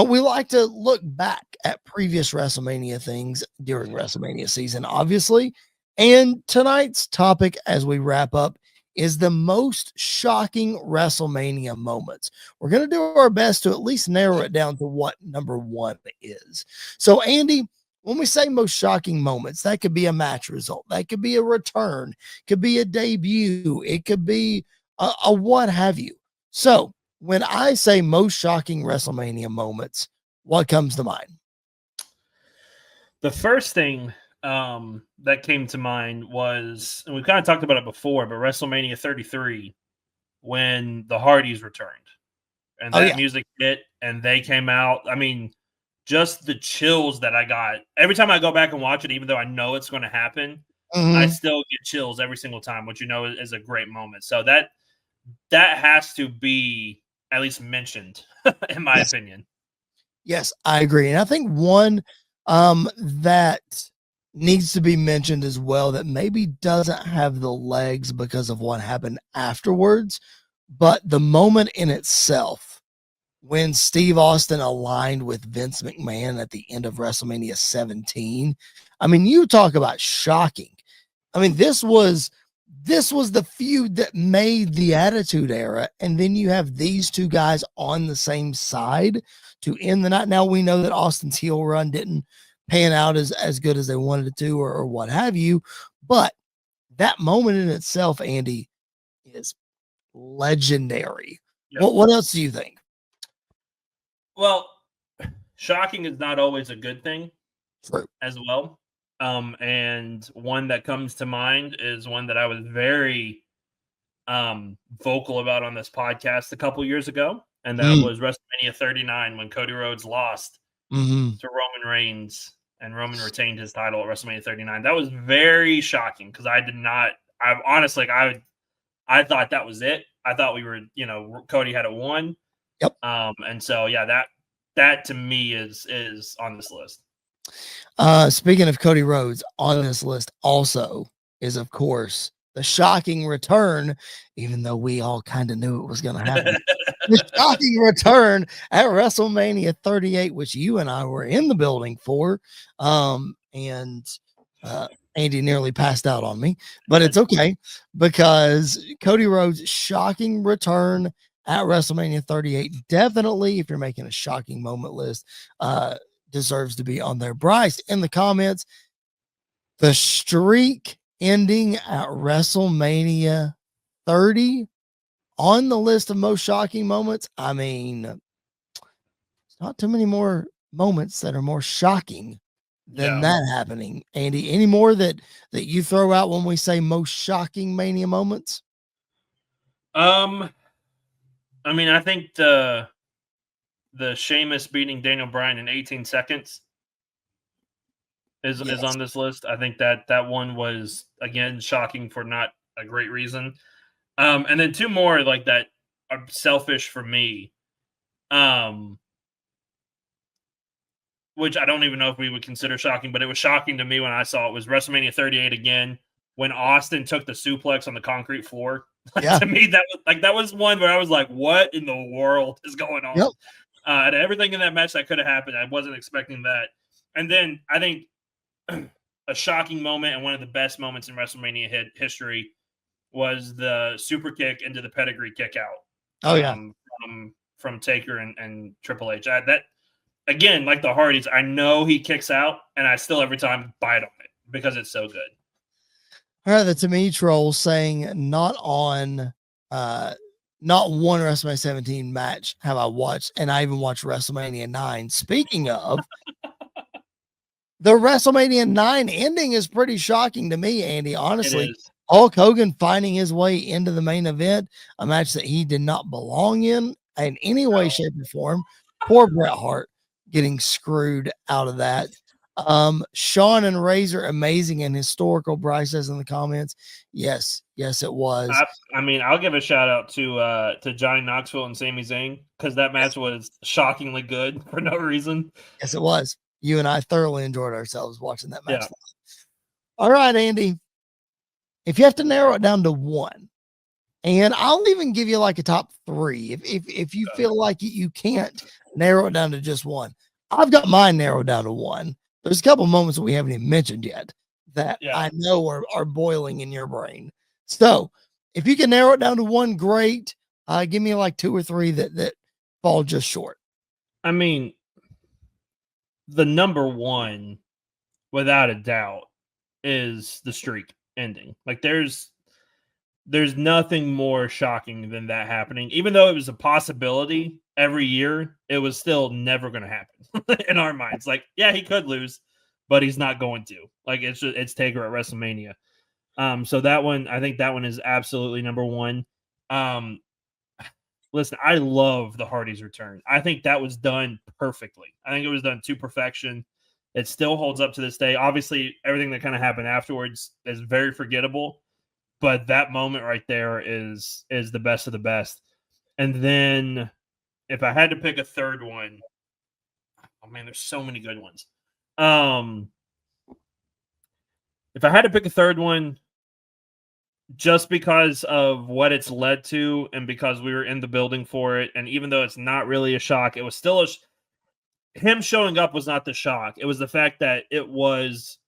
We like to look back at previous WrestleMania things during WrestleMania season, obviously. And tonight's topic, as we wrap up, is the most shocking WrestleMania moments. We're going to do our best to at least narrow it down to what number one is. So, Andy, when we say most shocking moments, that could be a match result, that could be a return, could be a debut, it could be a what have you. So, when I say most shocking WrestleMania moments, what comes to mind? The first thing that came to mind was, and we've kind of talked about it before, but WrestleMania 33, when the Hardys returned and that music hit and they came out. I mean, just the chills that I got every time I go back and watch it, even though I know it's going to happen, I still get chills every single time, which is a great moment. So that has to be at least mentioned, in my opinion. Yes, I agree. And I think one that needs to be mentioned as well that maybe doesn't have the legs because of what happened afterwards, but the moment in itself when Steve Austin aligned with Vince McMahon at the end of WrestleMania 17. I mean, you talk about shocking. I mean, this was the feud that made the Attitude Era, and then you have these two guys on the same side to end the night. Now we know that Austin's heel run didn't pan out as good as they wanted it to, or what have you, but that moment in itself, Andy, is legendary. Yep. What else do you think? Well, shocking is not always a good thing. True. As well. And one that comes to mind is one that I was very vocal about on this podcast a couple years ago, and that was WrestleMania 39 when Cody Rhodes lost to Roman Reigns and Roman retained his title at WrestleMania 39. That was very shocking because I honestly thought that was it. I thought we were, Cody had it won. Yep. And so that to me is on this list. Speaking of Cody Rhodes, on this list also is, of course, the shocking return, even though we all kind of knew it was going to happen. The shocking return at WrestleMania 38, which you and I were in the building for. And Andy nearly passed out on me, but it's okay because Cody Rhodes' shocking return at WrestleMania 38, definitely, if you're making a shocking moment list, deserves to be on there. Bryce, in the comments, the streak ending at WrestleMania 30 on the list of most shocking moments. I mean, it's not too many more moments that are more shocking than that happening. Andy, any more that you throw out when we say most shocking Mania moments? I mean, I think the Sheamus beating Daniel Bryan in 18 seconds is on this list. I think that one was, again, shocking for not a great reason. And then two more like that are selfish for me, which I don't even know if we would consider shocking, but it was shocking to me when I saw it, was WrestleMania 38 again, when Austin took the suplex on the concrete floor. To me, that was one where I was like, what in the world is going on? Yep. And everything in that match that could have happened, I wasn't expecting that. And then I think a shocking moment and one of the best moments in WrestleMania history was the super kick into the pedigree kick out. From Taker and Triple H. That again, like the Hardys, I know he kicks out, and I still every time bite on it because it's so good. All right, the To Me troll saying not one WrestleMania 17 match have I watched, and I even watched WrestleMania 9. Speaking of, the WrestleMania 9 ending is pretty shocking to me, Andy. Honestly, Hulk Hogan finding his way into the main event, a match that he did not belong in any way, shape, or form. Poor Bret Hart getting screwed out of that. Sean and Razor, amazing and historical. Bryce says in the comments, yes, it was. I mean, I'll give a shout out to Johnny Knoxville and Sami Zayn because that match was shockingly good for no reason. Yes, it was. You and I thoroughly enjoyed ourselves watching that match. Yeah. All right, Andy. If you have to narrow it down to one, And I'll even give you like a top 3 if you feel like you can't narrow it down to just one. I've got mine narrowed down to one. There's a couple moments that we haven't even mentioned yet that I know are boiling in your brain. So if you can narrow it down to one, great. Give me like 2 or 3 that fall just short. I mean, the number one, without a doubt, is the streak ending. Like there's nothing more shocking than that happening. Even though it was a possibility every year, it was still never going to happen in our minds. Like, yeah, he could lose, but he's not going to. Like it's Taker at WrestleMania. So that one, I think that one is absolutely number one. Listen, I love the Hardys' return. I think that was done perfectly. I think it was done to perfection. It still holds up to this day. Obviously, everything that kind of happened afterwards is very forgettable, but that moment right there is the best of the best. And then if I had to pick a third one, oh man, there's so many good ones. If I had to pick a third one, just because of what it's led to and because we were in the building for it, and even though it's not really a shock, it was still him showing up was not the shock. It was the fact that it was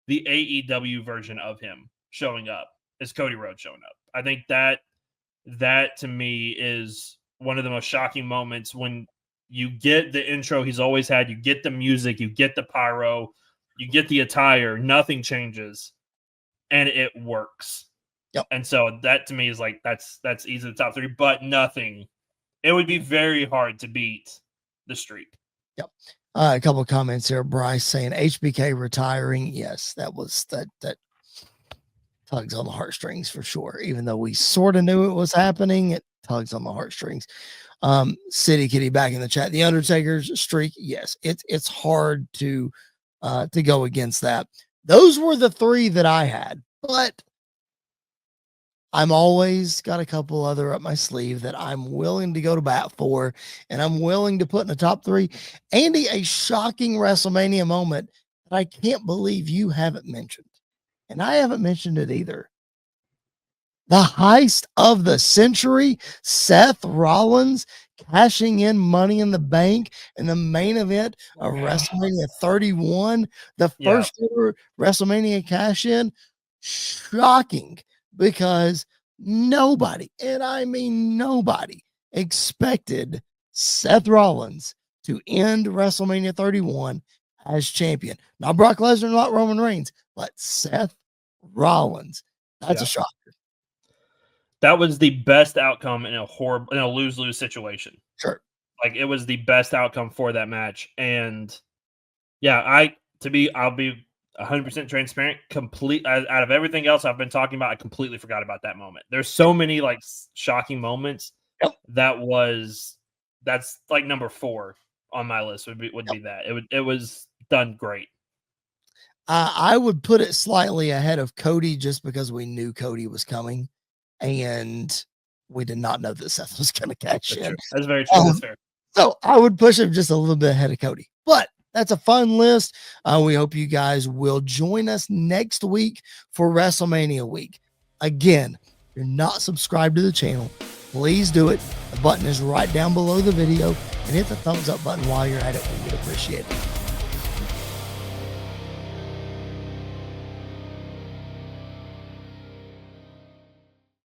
the AEW version of him showing up, is Cody Rhodes showing up. I think that to me is one of the most shocking moments when you get the intro he's always had, you get the music, you get the pyro, you get the attire, nothing changes, and it works. Yep. And so that to me is like that's easily the top 3, but nothing. It would be very hard to beat the streak. Yep. A couple of comments here. Bryce saying HBK retiring. Yes, that tugs on the heartstrings for sure. Even though we sort of knew it was happening, it tugs on the heartstrings. City Kitty back in the chat. The Undertaker's streak. Yes, it's hard to go against that. Those were the 3 that I had, but I'm always got a couple other up my sleeve that I'm willing to go to bat for, and I'm willing to put in the top 3. Andy, a shocking WrestleMania moment that I can't believe you haven't mentioned, and I haven't mentioned it either. The heist of the century, Seth Rollins cashing in Money in the Bank in the main event of WrestleMania 31, the first ever WrestleMania cash in. Shocking, because nobody, and I mean nobody, expected Seth Rollins to end WrestleMania 31 as champion. Not Brock Lesnar, not Roman Reigns, but Seth Rollins. That's a shocker. That was the best outcome in a lose-lose situation. Sure. Like it was the best outcome for that match. And yeah, I'll be 100% transparent. Out of everything else I've been talking about, I completely forgot about that moment. There's so many like shocking moments. Yep. That's like number 4 on my list would be that. It was done great. I would put it slightly ahead of Cody just because we knew Cody was coming and we did not know that Seth was going to catch in. That's very true. That's fair. So I would push him just a little bit ahead of Cody, but that's a fun list. We hope you guys will join us next week for WrestleMania week. Again, if you're not subscribed to the channel, please do it. The button is right down below the video, and hit the thumbs up button while you're at it. We would appreciate it.